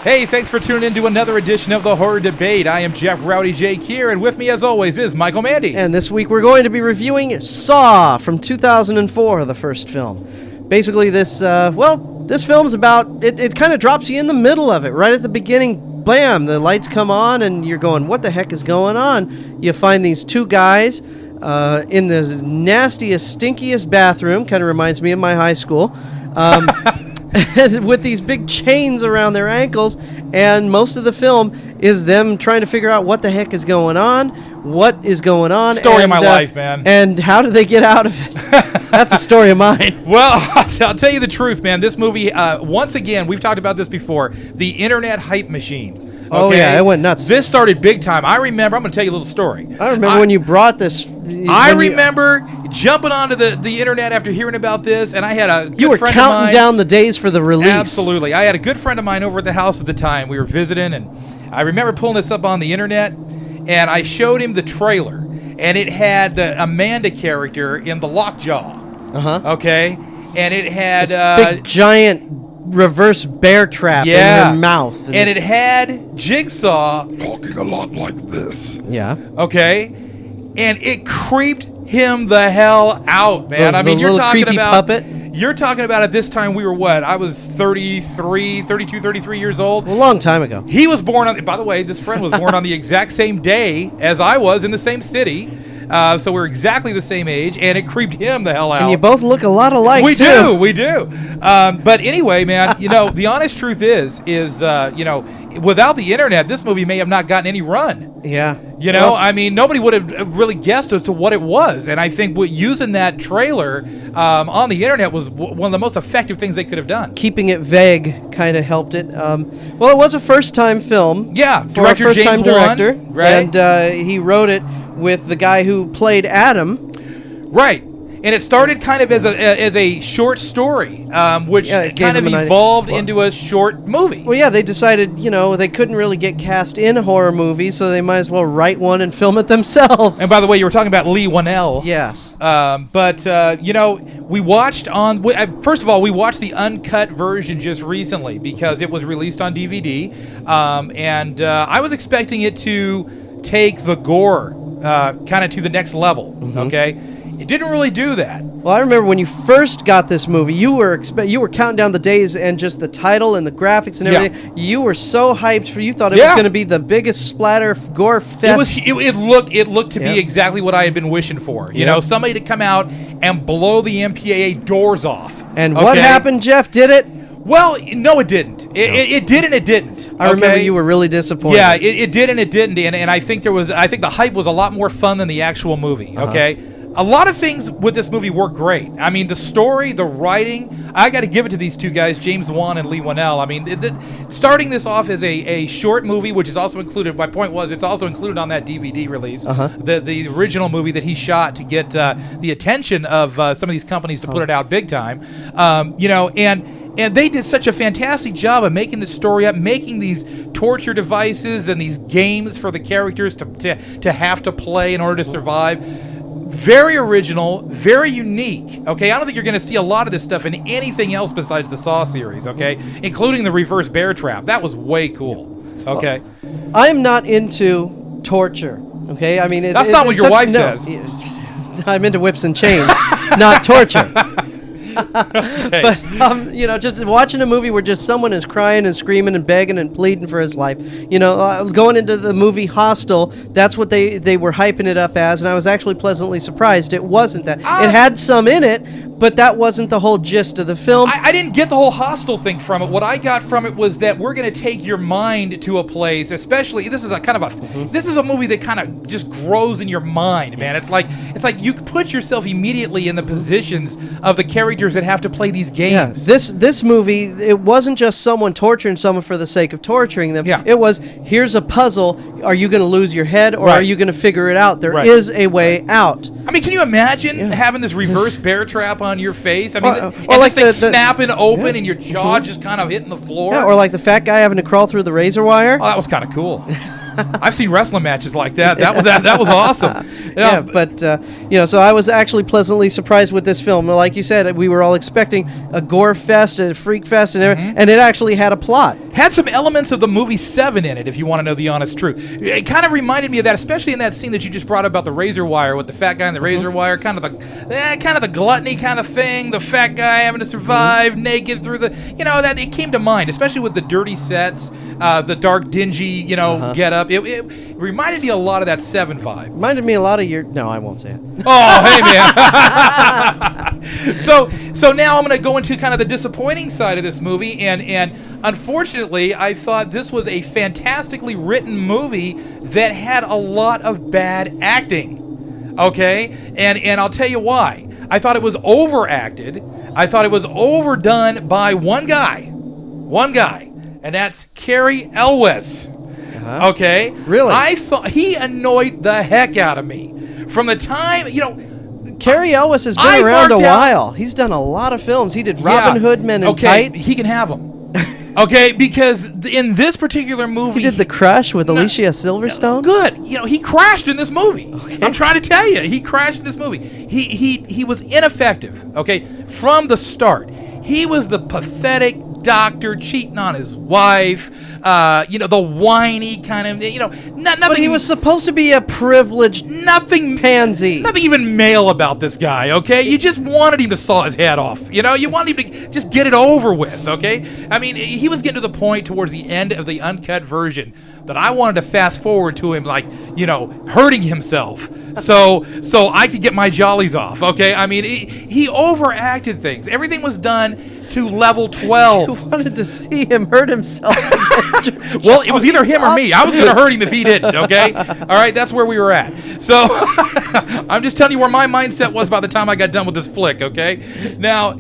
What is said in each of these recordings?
Hey, thanks for tuning in to another edition of the Horror Debate. I am Jeff Rowdy Jake here, and with me as always is Michael Mandy. And this week we're going to be reviewing Saw from 2004, the first film. Basically this film's about, it kind of drops you in the middle of it. Right at the beginning, bam, the lights come on and you're going, what the heck is going on? You find these two guys in the nastiest, stinkiest bathroom, kind of reminds me of my high school. With these big chains around their ankles, and most of the film is them trying to figure out what the heck is going on, Story of my life, man. And how do they get out of it? That's a story of mine. Well, I'll tell you the truth, man. This movie, once again, we've talked about this before, the internet hype machine. Oh, okay? yeah, it went nuts. This started big time. I remember, I'm going to tell you a little story. I remember when you brought this. I remember jumping onto the internet after hearing about this, and I had a good friend of mine. You were counting down the days for the release. Absolutely. I had a good friend of mine over at the house at the time. We were visiting, and I remember pulling this up on the internet, and I showed him the trailer, and it had the Amanda character in the lockjaw. Okay? And it had this big, giant reverse bear trap in her mouth. And it had Jigsaw talking a lot like this. Yeah. Okay? And it creeped him the hell out, man. I mean, you're talking about puppet. You're talking about at this time we were what? I was 33 years old. A long time ago. He was born on, by the way, this friend was born on the exact same day as I was in the same city. So we're exactly the same age, and it creeped him the hell out. And you both look a lot alike, we too. We do. But anyway, man, the honest truth is, without the internet, this movie may have not gotten any run. Yeah. I mean, nobody would have really guessed as to what it was. And I think using that trailer on the internet was one of the most effective things they could have done. Keeping it vague kind of helped it. Well, it was a first-time film. Yeah, for a director James director, Wan, right? And he wrote it with the guy who played Adam. Right. And it started kind of as a short story, which kind of evolved into a short movie. Well, yeah, they decided, they couldn't really get cast in horror movies, so they might as well write one and film it themselves. And by the way, you were talking about Lee Whannell. Yes. We watched first of all, we watched the uncut version just recently because it was released on DVD. I was expecting it to take the gore kind of to the next level, okay? It didn't really do that. Well, I remember when you first got this movie, you were counting down the days and just the title and the graphics and everything. Yeah. You were so hyped for. You thought it was going to be the biggest splatter gore fest. It looked to be exactly what I had been wishing for. Somebody to come out and blow the MPAA doors off. And what happened, Jeff? Did it? Well, no, it didn't. It did and it didn't. I remember you were really disappointed. Yeah, it did and it didn't. And I think the hype was a lot more fun than the actual movie. Okay. A lot of things with this movie work great. I mean, the story, the writing, I got to give it to these two guys, James Wan and Lee Whannell. I mean, starting this off as a short movie, which is also included, my point was, it's also included on that DVD release, the original movie that he shot to get the attention of some of these companies to put it out big time. And they did such a fantastic job of making the story up, making these torture devices and these games for the characters to have to play in order to survive. Very original, very unique, okay? I don't think you're going to see a lot of this stuff in anything else besides the Saw series, okay? Including the reverse bear trap. That was way cool, okay? I'm not into torture, okay? I mean, that's not what your wife says. I'm into whips and chains, not torture. But just watching a movie where just someone is crying and screaming and begging and pleading for his life, going into the movie Hostel, that's what they were hyping it up as, and I was actually pleasantly surprised it wasn't that. It had some in it, but that wasn't the whole gist of the film. I didn't get the whole Hostel thing from it. What I got from it was that we're going to take your mind to a place, especially this is a movie that kind of just grows in your mind, man. It's like you put yourself immediately in the positions of the characters that have to play these games. Yeah, this movie, it wasn't just someone torturing someone for the sake of torturing them. Yeah. It was, here's a puzzle. Are you going to lose your head, or are you going to figure it out? There is a way out. I mean, can you imagine having this reverse bear trap on your face? I mean, or like this thing snapping open and your jaw just kind of hitting the floor. Yeah, or like the fat guy having to crawl through the razor wire. Oh, that was kind of cool. I've seen wrestling matches like that. That was awesome. Yeah, but so I was actually pleasantly surprised with this film. Like you said, we were all expecting a gore fest, a freak fest, and everything, and it actually had a plot. Had some elements of the movie Seven in it, if you want to know the honest truth. It kind of reminded me of that, especially in that scene that you just brought up about the razor wire with the fat guy and the razor wire, kind of the gluttony kind of thing. The fat guy having to survive naked through the, that it came to mind, especially with the dirty sets, the dark, dingy, get up. It reminded me a lot of that Seven vibe. Reminded me a lot of your. No, I won't say it. Oh, hey man. So now I'm going to go into kind of the disappointing side of this movie, and unfortunately, I thought this was a fantastically written movie that had a lot of bad acting. Okay, and I'll tell you why. I thought it was overacted. I thought it was overdone by one guy, and that's Cary Elwes. Okay, really? I thought he annoyed the heck out of me from the time Cary Elwes has been around a while. He's done a lot of films. He did Robin Hood Men in Tights. He can have them. Okay, because in this particular movie, he did The Crush with Alicia Silverstone. Good, he crashed in this movie. Okay. I'm trying to tell you, he crashed in this movie. He was ineffective. Okay, from the start, he was the pathetic doctor cheating on his wife. The whiny kind of, nothing. But he was supposed to be a privileged pansy. Nothing even male about this guy, okay? You just wanted him to saw his head off. You wanted him to just get it over with, okay? I mean, he was getting to the point towards the end of the uncut version that I wanted to fast forward to him, like, hurting himself so I could get my jollies off, okay? I mean, he overacted things. Everything was done to level 12. You wanted to see him hurt himself. Well, it was either him or me. I was going to hurt him if he didn't, okay? All right, that's where we were at. So I'm just telling you where my mindset was by the time I got done with this flick, okay? Now,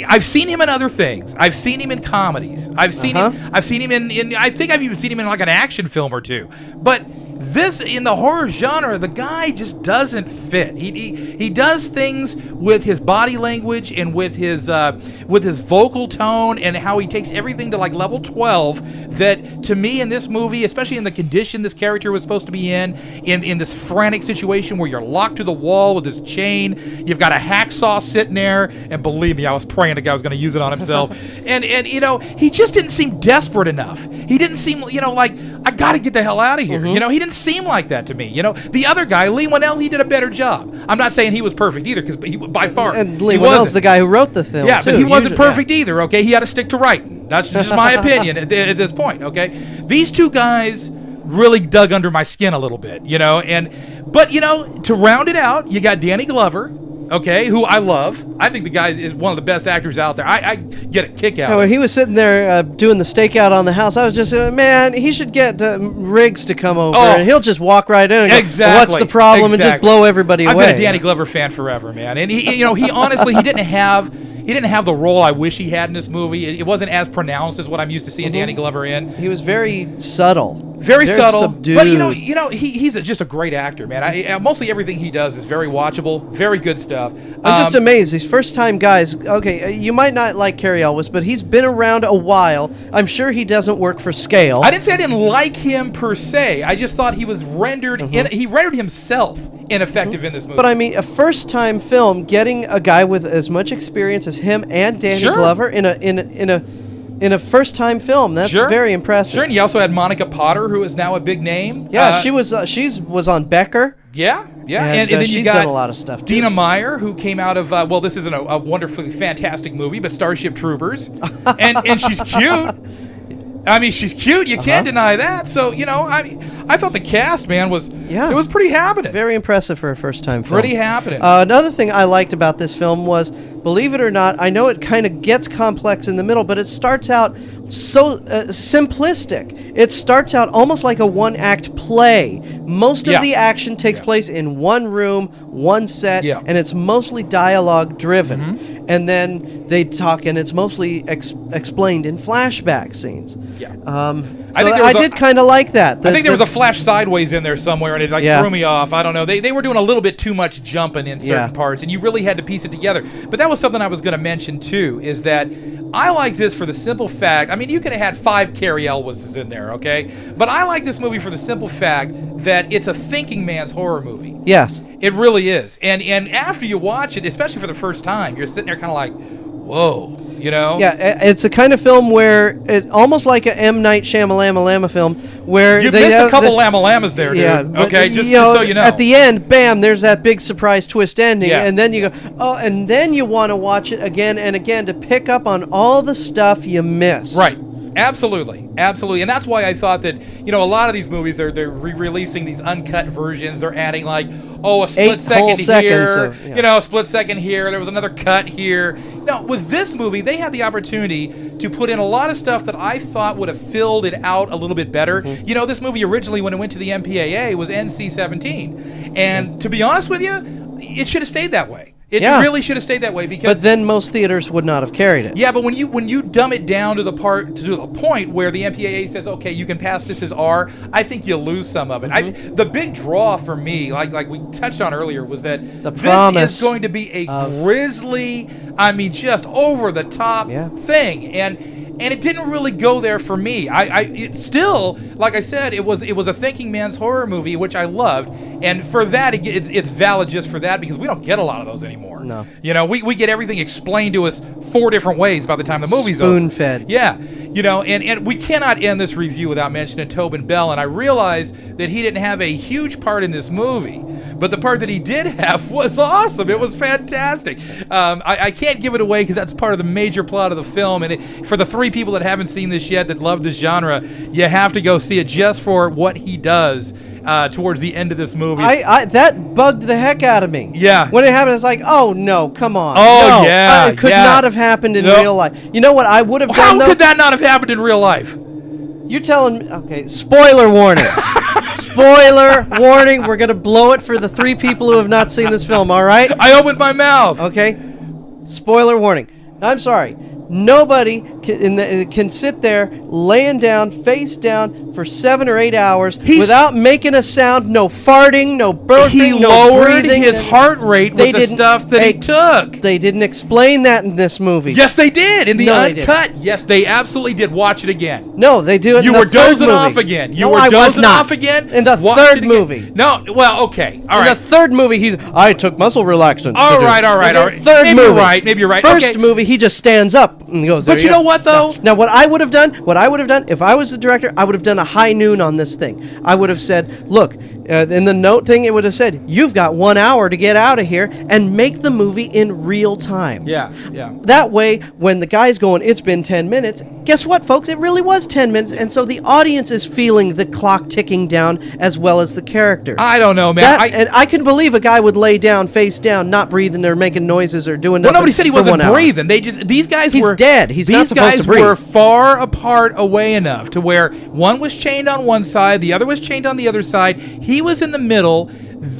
I've seen him in other things. I've seen him in comedies. I've seen him in I think I've even seen him in like an action film or two. But this, in the horror genre, the guy just doesn't fit. He does things with his body language and with his vocal tone and how he takes everything to like level 12 that, to me, in this movie, especially in the condition this character was supposed to be in this frantic situation where you're locked to the wall with this chain, you've got a hacksaw sitting there, and believe me, I was praying the guy was going to use it on himself. and he just didn't seem desperate enough. He didn't seem, like, I got to get the hell out of here. He didn't seem like that to me. The other guy, Lee Winnell, he did a better job. I'm not saying he was perfect either, because by far, and Lee Winnell's the guy who wrote the film. Yeah, but he wasn't perfect either. Okay, he had to stick to writing. That's just my opinion at this point. Okay, these two guys really dug under my skin a little bit. But to round it out, you got Danny Glover. Okay, who I love. I think the guy is one of the best actors out there. I get a kick out of it. When he was sitting there doing the stakeout on the house, I was just, man, he should get Riggs to come over, and he'll just walk right in and go, exactly. What's the problem, and just blow everybody away. I've been a Danny Glover fan forever, man. And he honestly, he didn't have the role I wish he had in this movie. It wasn't as pronounced as what I'm used to seeing Danny Glover in. He was very subtle. Very subtle, subdued. But he's just a great actor, man. Mostly everything he does is very watchable, very good stuff. I'm just amazed. These first-time guys. Okay, you might not like Cary Elwes, but he's been around a while. I'm sure he doesn't work for scale. I didn't say I didn't like him per se. I just thought he was rendered. He rendered himself ineffective in this movie. But I mean, a first-time film, getting a guy with as much experience as him and Danny Glover in a first-time film, that's very impressive. Sure, and you also had Monica Potter, who is now a big name. Yeah, she was on Becker. Yeah. And then she's you got done a lot of stuff, too. Dina Meyer, who came out of, this isn't a wonderfully fantastic movie, but Starship Troopers. and she's cute. I mean, she's cute. You can't deny that. So, I thought the cast, man, it was pretty happening. Very impressive for a first-time film. Pretty happening. Another thing I liked about this film was, believe it or not, I know it kind of gets complex in the middle, but it starts out so simplistic. It starts out almost like a one-act play. Most of the action takes place in one room, one set, and it's mostly dialogue-driven. And then they talk, and it's mostly explained in flashback scenes. Yeah. I did kind of like that. I think there was a flash sideways in there somewhere, and it threw me off. I don't know. They were doing a little bit too much jumping in certain parts, and you really had to piece it together. But that was something I was going to mention too. Is that I like this for the simple fact. I mean, you could have had 5 Cary Elweses in there, okay? But I like this movie for the simple fact that it's a thinking man's horror movie. Yes. It really is. And after you watch it, especially for the first time, you're sitting there kind of like, whoa. You know? Yeah, it's a kind of film where it almost like a M. Night Shyamalan film where you missed a couple Lama-Lamas there, dude. Yeah, okay, just so you know. At the end, bam, there's that big surprise twist ending, and then you go, oh, and then you want to watch it again and again to pick up on all the stuff you missed. Right. Absolutely, absolutely, and that's why I thought that a lot of these movies they're re-releasing these uncut versions. They're adding like a split second here, a split second here. There was another cut here. With this movie, they had the opportunity to put in a lot of stuff that I thought would have filled it out a little bit better. Mm-hmm. This movie originally, when it went to the MPAA, was NC-17, and to be honest with you, it should have stayed that way. It really should have stayed that way because. But then most theaters would not have carried it. Yeah, but when you dumb it down to the point where the MPAA says, okay, you can pass this as R, I think you lose some of it. Mm-hmm. The big draw for me, like we touched on earlier, was that this is going to be a grisly, just over the top thing, and it didn't really go there for me. It still, like I said, it was a thinking man's horror movie, which I loved, and for that, it's valid just for that because we don't get a lot of those anymore. No. We get everything explained to us 4 different ways by the time the movie's over. Spoon-fed. Yeah, and we cannot end this review without mentioning Tobin Bell, and I realize that he didn't have a huge part in this movie, but the part that he did have was awesome. It was fantastic. I can't give it away because that's part of the major plot of the film, and for the 3 people that haven't seen this yet that love this genre, you have to go see it just for what he does towards the end of this movie. That bugged the heck out of me. Yeah. When it happened, it's like, oh no, come on. Oh no, yeah. It could not have happened in real life. You know what I would have done though? How could that not have happened in real life? You telling me? Okay, spoiler warning. Spoiler warning. We're going to blow it for the 3 people who have not seen this film, all right? I opened my mouth. Okay. Spoiler warning. I'm sorry. Nobody can sit there laying down, face down for 7 or 8 hours without making a sound. No farting, no burping, no lowered breathing. His heart rate with the stuff that he took. They didn't explain that in this movie. Yes, they did. In the uncut. Yes, they absolutely did. Watch it again. No, they do it in the third movie. You were dozing off again. You were dozing off again? In the third movie. No, well, okay. All right. In the third movie, I took muscle relaxants. All right. Third maybe movie. Maybe you're right. First movie, he just stands up and goes, but you know what, though? Now, what I would have done, if I was the director, I would have done a high noon on this thing. I would have said, look, in the note thing, it would have said, you've got 1 hour to get out of here and make the movie in real time. Yeah. That way, when the guy's going, it's been 10 minutes, guess what, folks? It really was 10 minutes, and so the audience is feeling the clock ticking down as well as the characters. I don't know, man. And I can believe a guy would lay down, face down, not breathing or making noises or doing nothing. Well, nobody said he wasn't 1 hour. breathing. These guys He's were dead. He's not supposed to breathe. These guys were far apart away enough to where one was chained on one side, the other was chained on the other side. He was in the middle.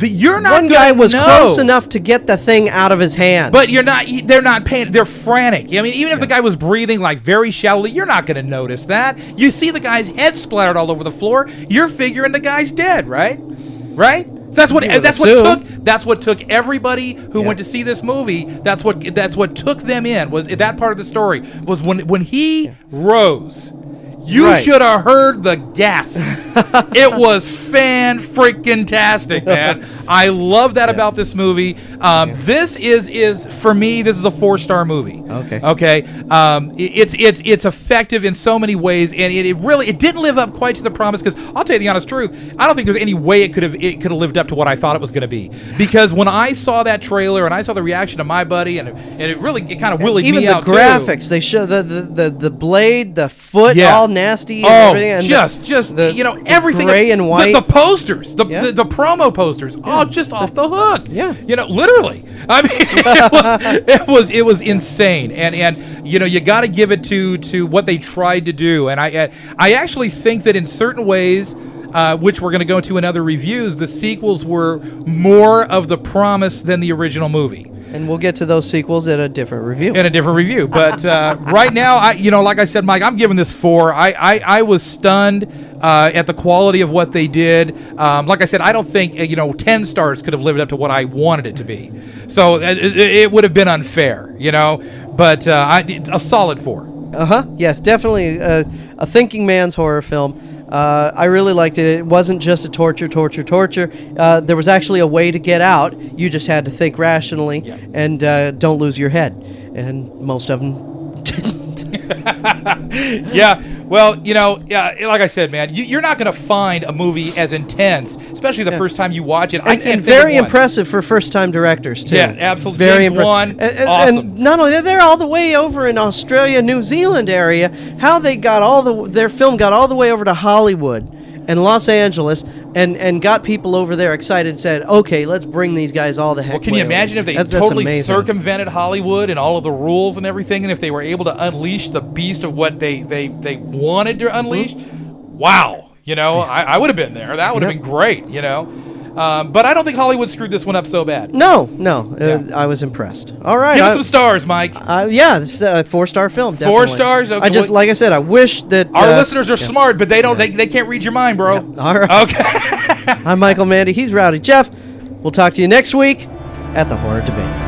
You're not. One guy was close enough to get the thing out of his hand. But you're not. They're not paying. They're frantic. I mean, even if the guy was breathing like very shallowly, you're not going to notice that. You see the guy's head splattered all over the floor. You're figuring the guy's dead, right? Right. So that's what took everybody who went to see this movie. That's what took them in. Was that part of the story? Was when he rose. You should have heard the gasps. It was fan-freaking-tastic, man. I love that about this movie. This is for me. This is a 4-star movie. Okay. It's effective in so many ways, and it didn't live up quite to the promise. Because I'll tell you the honest truth, I don't think there's any way it could have lived up to what I thought it was going to be. Because when I saw that trailer and I saw the reaction of my buddy, and it kind of willied me out too. Even the graphics, they show the blade, the foot, all nasty. And everything, and just everything. Gray and white. The posters, the promo posters, all just off the hook. Yeah. Literally. I mean, it was insane, and you got to give it to what they tried to do, and I actually think that in certain ways. Which we're going to go into in other reviews, the sequels were more of the promise than the original movie. And we'll get to those sequels in a different review. But right now, like I said, Mike, I'm giving this 4. I was stunned at the quality of what they did. Like I said, I don't think 10 stars could have lived up to what I wanted it to be. So it would have been unfair, But a solid 4. Yes, definitely a thinking man's horror film. I really liked it. It wasn't just a torture. There was actually a way to get out. You just had to think rationally and don't lose your head. And most of them didn't. Yeah. Well, like I said, man, you're not going to find a movie as intense, especially the first time you watch it. And very impressive for first-time directors, too. Yeah, absolutely. Very James Wan, awesome. And not only that, they're all the way over in Australia, New Zealand area. How they got their film got all the way over to Hollywood and Los Angeles and got people over there excited and said, okay, let's bring these guys all the heck. Well, can you imagine if they totally amazing. circumvented Hollywood and all of the rules and everything, and if they were able to unleash the beast of what they wanted to unleash? Wow. I would have been there. That would have been great, But I don't think Hollywood screwed this one up so bad. No. I was impressed. All right. Give it some stars, Mike. This is a 4-star film. Definitely. 4 stars? Okay. Like I said, I wish that our listeners are smart, but they don't. They can't read your mind, bro. Yeah. All right. Okay. I'm Michael Mandy. He's Rowdy Jeff. We'll talk to you next week at the Horror Debate.